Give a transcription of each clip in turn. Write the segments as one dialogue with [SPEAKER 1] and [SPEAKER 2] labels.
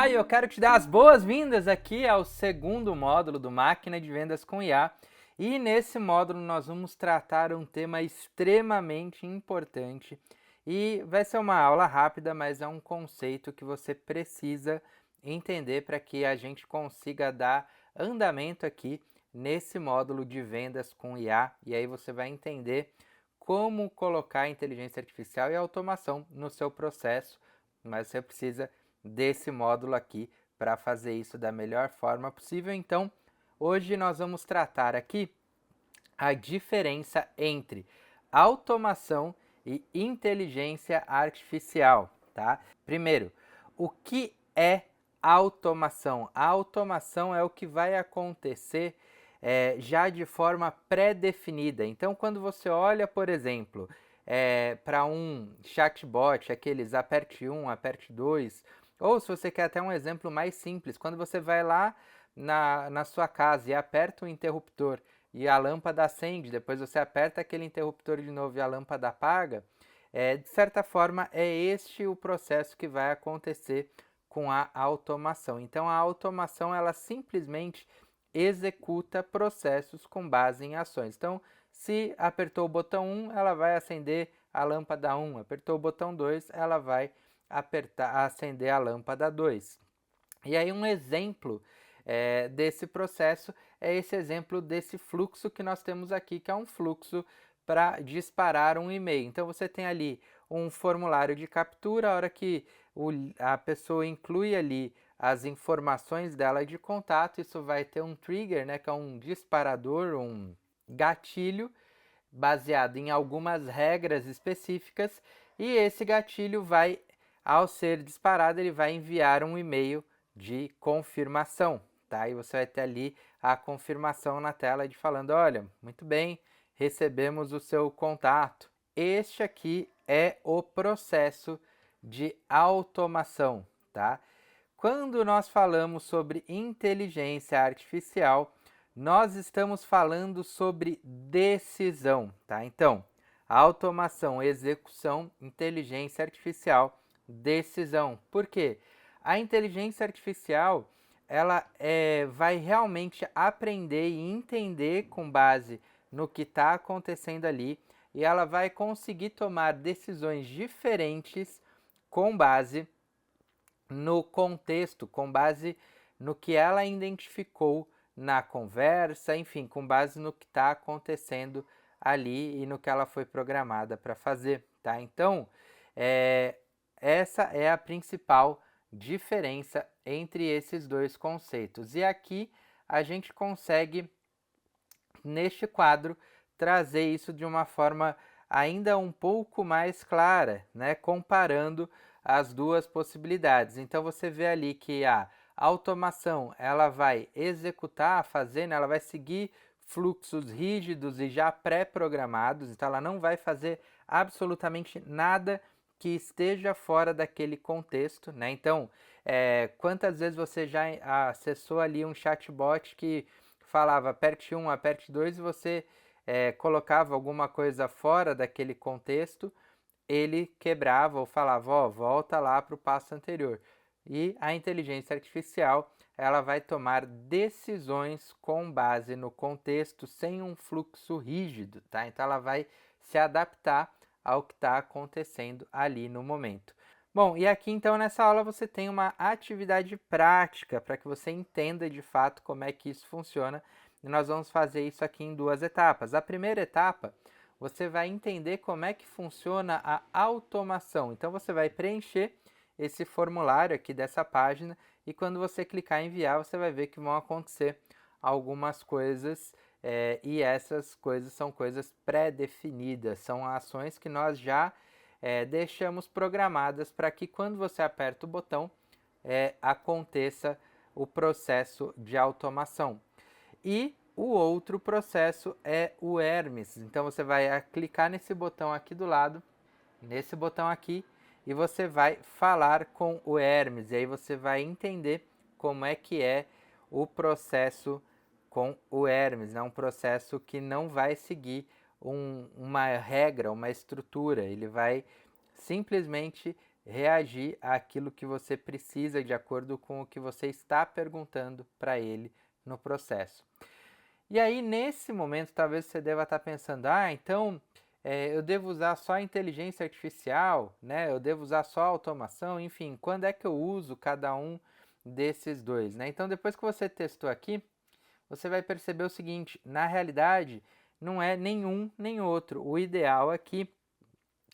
[SPEAKER 1] Olá, e eu quero te dar as boas-vindas aqui ao segundo módulo do Máquina de Vendas com IA. E nesse módulo nós vamos tratar um tema extremamente importante e vai ser uma aula rápida, mas é um conceito que você precisa entender para que a gente consiga dar andamento aqui nesse módulo de vendas com IA. E aí você vai entender como colocar inteligência artificial e automação no seu processo, mas você precisa desse módulo aqui para fazer isso da melhor forma possível. Então, hoje nós vamos tratar aqui a diferença entre automação e inteligência artificial, tá? Primeiro, o que é automação? A automação é o que vai acontecer já de forma pré-definida. Então, quando você olha, por exemplo, para um chatbot, aqueles aperte 1, aperte 2, ou se você quer até um exemplo mais simples, quando você vai lá na sua casa e aperta o interruptor e a lâmpada acende, depois você aperta aquele interruptor de novo e a lâmpada apaga, de certa forma é este o processo que vai acontecer com a automação. Então a automação ela simplesmente executa processos com base em ações. Então, se apertou o botão 1, ela vai acender a lâmpada 1, apertou o botão 2, ela vai acender a lâmpada 2. E aí um exemplo desse processo é esse exemplo desse fluxo que nós temos aqui, que é um fluxo para disparar um e-mail. Então você tem ali um formulário de captura, a hora que a pessoa inclui ali as informações dela de contato, isso vai ter um trigger, né, que é um disparador, um gatilho, baseado em algumas regras específicas, e esse gatilho vai, ao ser disparado, ele vai enviar um e-mail de confirmação, tá? E você vai ter ali a confirmação na tela de falando, olha, muito bem, recebemos o seu contato. Este aqui é o processo de automação, tá? Quando nós falamos sobre inteligência artificial, nós estamos falando sobre decisão, tá? Então, automação, execução, inteligência artificial, decisão. Por quê? A inteligência artificial, ela vai realmente aprender e entender com base no que está acontecendo ali e ela vai conseguir tomar decisões diferentes com base no contexto, com base no que ela identificou na conversa, enfim, com base no que está acontecendo ali e no que ela foi programada para fazer, tá? Então, essa é a principal diferença entre esses dois conceitos. E aqui a gente consegue, neste quadro, trazer isso de uma forma ainda um pouco mais clara, né? Comparando as duas possibilidades. Então você vê ali que a automação ela vai executar, fazer, né? Ela vai seguir fluxos rígidos e já pré-programados, então ela não vai fazer absolutamente nada que esteja fora daquele contexto, né? Então, quantas vezes você já acessou ali um chatbot que falava aperte 1, aperte 2 e você colocava alguma coisa fora daquele contexto, ele quebrava ou falava, ó, volta lá para o passo anterior. E a inteligência artificial, ela vai tomar decisões com base no contexto, sem um fluxo rígido, tá? Então ela vai se adaptar ao que está acontecendo ali no momento. Bom, e aqui então nessa aula você tem uma atividade prática para que você entenda de fato como é que isso funciona. E nós vamos fazer isso aqui em duas etapas. A primeira etapa, você vai entender como é que funciona a automação. Então você vai preencher esse formulário aqui dessa página e quando você clicar em enviar, você vai ver que vão acontecer algumas coisas e essas coisas são coisas pré-definidas, são ações que nós já deixamos programadas para que quando você aperta o botão aconteça o processo de automação. E o outro processo é o Hermes. Então você vai clicar nesse botão aqui do lado, nesse botão aqui, e você vai falar com o Hermes. E aí você vai entender como é que é o processo com o Hermes. É um processo que não vai seguir uma regra, uma estrutura. Ele vai simplesmente reagir àquilo que você precisa de acordo com o que você está perguntando para ele no processo. E aí, nesse momento, talvez você deva estar pensando, então eu devo usar só a inteligência artificial, né? Eu devo usar só a automação, enfim, quando é que eu uso cada um desses dois, né? Então, depois que você testou aqui, você vai perceber o seguinte, na realidade, não é nenhum nem outro. O ideal aqui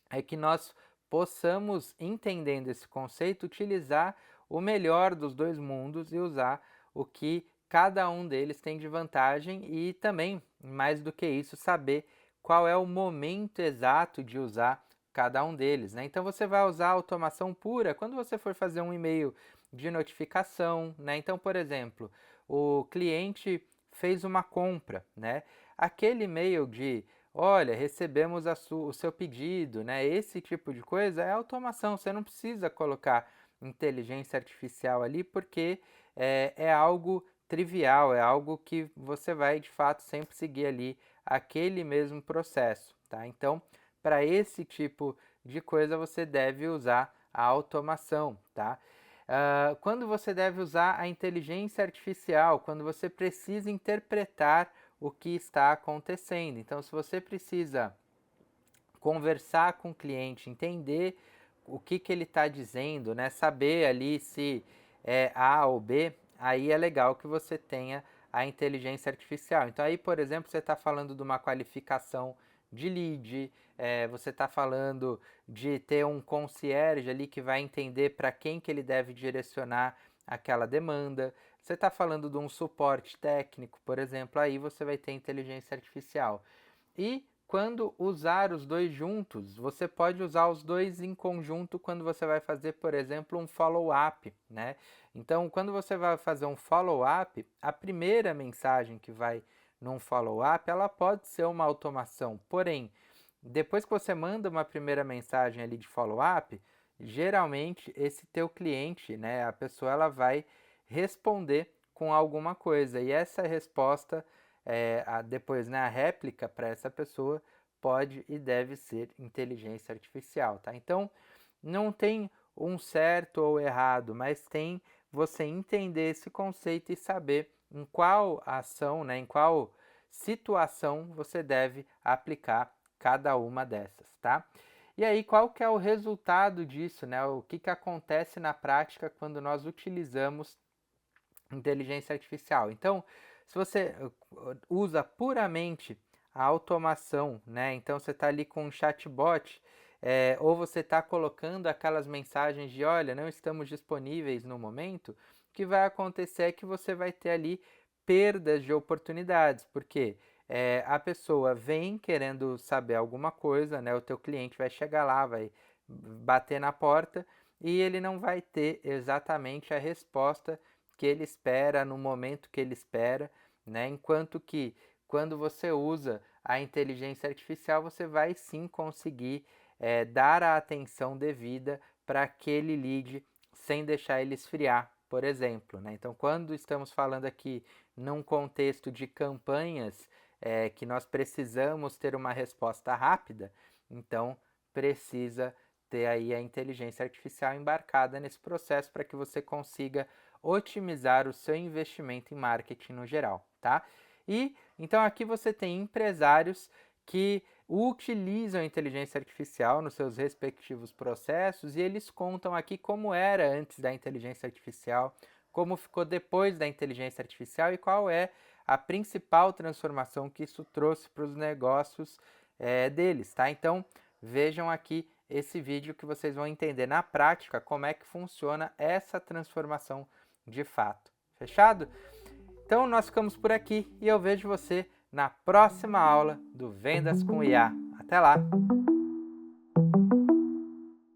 [SPEAKER 1] é que nós possamos, entendendo esse conceito, utilizar o melhor dos dois mundos e usar o que cada um deles tem de vantagem e também, mais do que isso, saber qual é o momento exato de usar cada um deles, né? Então você vai usar a automação pura quando você for fazer um e-mail de notificação, né? Então, por exemplo, o cliente fez uma compra, né? Aquele e-mail de olha, recebemos o seu pedido, né? Esse tipo de coisa é automação, você não precisa colocar inteligência artificial ali porque é algo trivial, é algo que você vai de fato sempre seguir ali aquele mesmo processo, tá? Então, para esse tipo de coisa você deve usar a automação, tá? Quando você deve usar a inteligência artificial, quando você precisa interpretar o que está acontecendo. Então, se você precisa conversar com o cliente, entender o que ele está dizendo, né? Saber ali se é A ou B, aí é legal que você tenha a inteligência artificial. Então, aí, por exemplo, você está falando de uma qualificação de lead, você está falando de ter um concierge ali que vai entender para quem que ele deve direcionar aquela demanda. Você está falando de um suporte técnico, por exemplo, aí você vai ter inteligência artificial. E quando usar os dois juntos, você pode usar os dois em conjunto quando você vai fazer, por exemplo, um follow-up, né? Então, quando você vai fazer um follow-up, a primeira mensagem que vai num follow-up, ela pode ser uma automação. Porém, depois que você manda uma primeira mensagem ali de follow-up, geralmente esse teu cliente, né, a pessoa ela vai responder com alguma coisa. E essa resposta depois, né, a réplica para essa pessoa pode e deve ser inteligência artificial, tá? Então, não tem um certo ou errado, mas tem você entender esse conceito e saber em qual ação, né, em qual situação você deve aplicar cada uma dessas, tá? E aí, qual que é o resultado disso, né? O que acontece na prática quando nós utilizamos inteligência artificial? Então, se você usa puramente a automação, né? Então você está ali com um chatbot, ou você está colocando aquelas mensagens de olha, não estamos disponíveis no momento, o que vai acontecer é que você vai ter ali perdas de oportunidades, porque a pessoa vem querendo saber alguma coisa, né? O teu cliente vai chegar lá, vai bater na porta e ele não vai ter exatamente a resposta que ele espera no momento que ele espera, né? Enquanto que quando você usa a inteligência artificial, você vai sim conseguir dar a atenção devida para aquele lead sem deixar ele esfriar, por exemplo, né? Então, quando estamos falando aqui num contexto de campanhas que nós precisamos ter uma resposta rápida, então precisa ter aí a inteligência artificial embarcada nesse processo para que você consiga otimizar o seu investimento em marketing no geral, tá? E então aqui você tem empresários que utilizam a inteligência artificial nos seus respectivos processos e eles contam aqui como era antes da inteligência artificial, como ficou depois da inteligência artificial e qual é a principal transformação que isso trouxe para os negócios deles, tá? Então vejam aqui esse vídeo que vocês vão entender na prática como é que funciona essa transformação de fato. Fechado? Então nós ficamos por aqui e eu vejo você na próxima aula do Vendas com IA. Até lá!